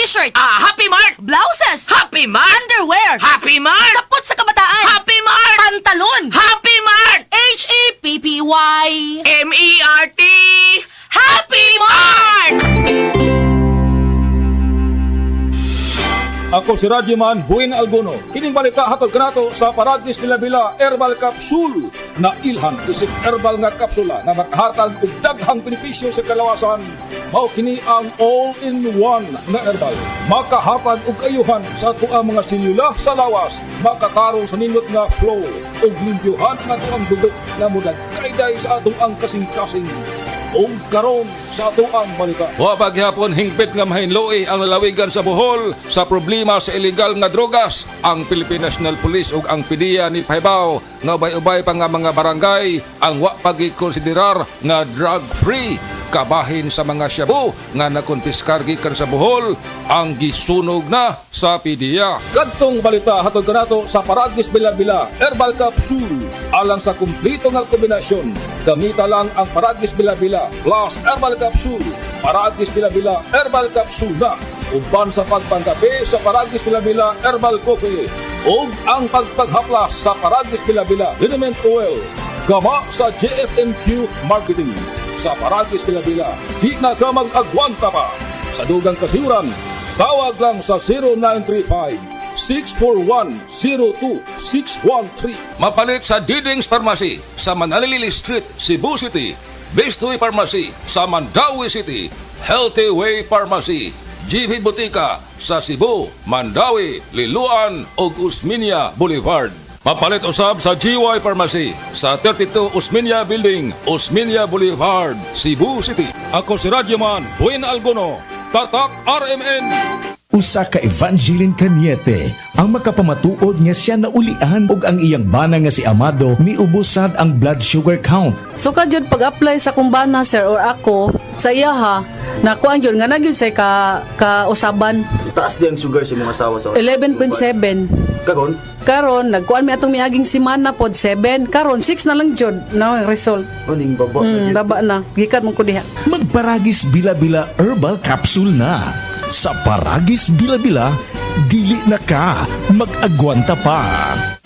T-shirt, Happy Mart! blouses, Happy Mart! underwear, Happy Mart! sapot sa kabataan, Happy Mart! pantalon, Happy Mart! H-E-P-P-Y, M-E-R-T! Happy Mart! Ako si Radyoman Buin Alguno. Kining balita hatod kanato sa Paradis Bila-Bila Herbal Capsule na ilhan isip herbal nga kapsula nga makahatag og daghang benepisyo sa kalawasan. Mao kini ang all-in-one na herbal. Makahatag og ayuhan sa tuang mga selula sa lawas, makatarong sa nindot nga flow ug limpyuhan nga tuang dugot nga mudag kayday sa atong ang kasing-kasing. O karon sa atuang balita. Wa paghapon hingpit nga mahinloi ang lalawigan sa Bohol sa problema sa illegal nga drogas. Ang Philippine National Police ug ang PDEA ni Paibaw nga ubay-ubay pa nga mga barangay ang wa pagikonsiderar nga drug-free. Kabahin sa mga shabu nga nakonpiskargi kan sa Bohol ang gisunog na sa PDEA. Kadtong balita hatod kanato sa Paradis Bila-Bila Herbal Capsule. Alang sa kumpleto nga kombinasyon, gamita lang ang Paradis Bila-Bila plus Herbal Capsule. Paradis Bila-Bila Herbal Capsule na uban sa pagpangkape sa Paradis Bila-Bila Herbal Coffee ug ang pagpaghaplas sa Paradis Bila-Bila Liniment Oil. Gama sa JFMQ Marketing. Sa Paradis Bila-Bila, di na ka mag-agwanta pa. Sa dugang kasiuran, tawag lang sa 0935-641-02613. Mapalit sa Diding's Pharmacy sa Manalili Street, Cebu City. Bestway Pharmacy sa Mandawi City. Healthy Way Pharmacy, GB Botica sa Cebu, Mandawi, Liloan ug Usmeña Boulevard. Mapalit usab sa GY Pharmacy sa 32 Usmeña Building, Usmeña Boulevard, Cebu City. Ako si Radyoman Buin Alguno, Tatak RMN. Usa ka Evangeline Cañete ang makapamatuod nga siya naulian ug ang iyang bana nga si Amado miubusad ang blood sugar count. So jud pag-apply sa kumbana sir or ako sa iya ha, nakuan yun nga nagyud say ka usaban Taas din ang sugar sa mga asawa sa 11.7. Kagon? Karon nagkuan mi atong miaging semana pod 7. Karon 6 na lang jud na ang result. Aning baba. Baba na. Gikan mo ko diha. Magparagis Bila-Bila Herbal Capsule na. Sa Paragis Bila-Bila, dili na ka mag-agwanta pa.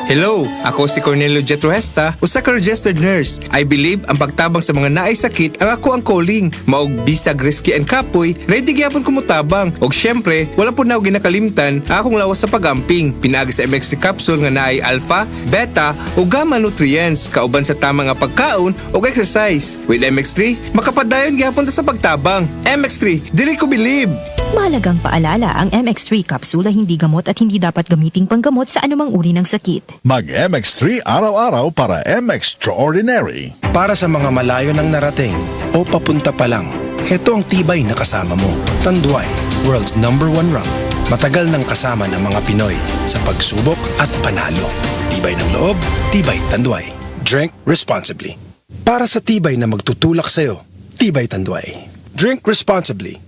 Hello, ako si Cornelio Jetruesta, usa ka registered nurse. I believe ang pagtabang sa mga naay sakit ang ako ang calling. Maog bisag risky and kapoy, ready gyapon ko mutabang. Og syempre, wala po na ako ginakalimtan ang akong lawas sa pagamping. Pinaagi sa MX3 capsule nga naay alpha, beta ug gamma nutrients kauban sa tama nga pagkaon ug exercise. With MX3, makapadayon gyapon ta sa pagtabang. MX3, dili ko believe. Mahalagang paalala, ang MX3 kapsula hindi gamot at hindi dapat gamiting panggamot sa anumang uri ng sakit. Mag-MX3 araw-araw para MX-Extraordinary. Para sa mga malayo ng narating o papunta pa lang, heto ang tibay na kasama mo. Tanduay, world's #1 rank. Matagal nang kasama ng mga Pinoy sa pagsubok at panalo. Tibay ng loob, tibay Tanduay. Drink responsibly. Para sa tibay na magtutulak sa'yo, tibay Tanduay. Drink responsibly.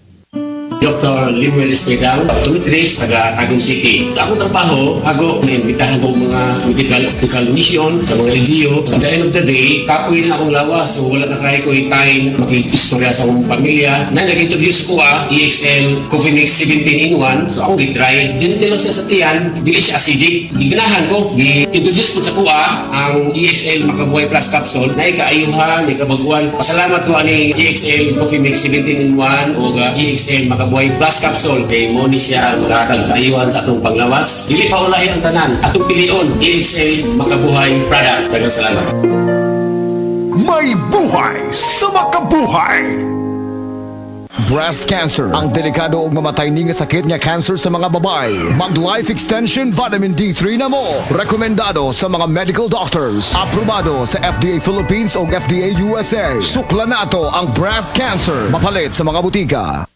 Dr. Limuel Espedal, optometrist, taga Tagum City. Sa akong trabaho, ako naimbitahan ko mga medical mission sa mga LGU. At the end of the day, kapoy na akong lawas. So wala na kaya ko time makikistorya sa akong pamilya. Na nag-introduce ko EXL Coffee Mix 17-in-1. So akong gitry. Gentle lang siya sa tiyan. Dili siya acidic. Iganahan ko. I-introduce ko sa kuha ang EXL Makabuhay Plus Capsule na ikaayuhan, ikabaguan. Pasalamat ko ani EXL Coffee Mix 17-in-1 o EXL Makabuhay Plus Capsule kay mo ni siya magkakang kaayuhan sa atong panglawas. Dili pa ulahi ang tanan. Atong pilion, EXL Makabuhay product. Daghang salamat. May buhay sa makabuhay! Breast cancer, ang delikado ug mamatay ni nga sakit nga cancer sa mga babae. Mag Life Extension Vitamin D3 na mo. Rekomendado sa mga medical doctors. Aprobado sa FDA Philippines ug FDA USA. Sukla nato ang breast cancer. Mapalit sa mga butika.